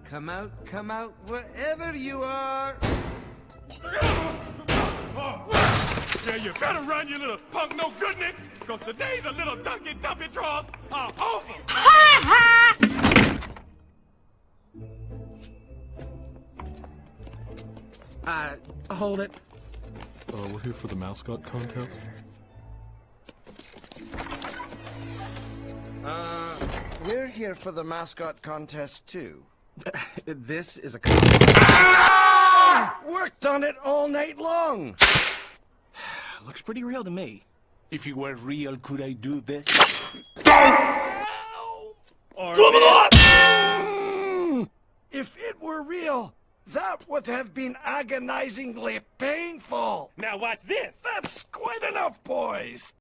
Come out, wherever you are. Yeah, you better run, you little punk no-goodniks, because today's a little dunky-dumpy draws are over. Hold it. We're here for the Mascot contest. We're here for the mascot contest, too. This is a... Worked on it all night long! Looks pretty real to me. If it were real, could I do this? If it were real, that would have been agonizingly painful. Now watch this. That's quite enough, boys.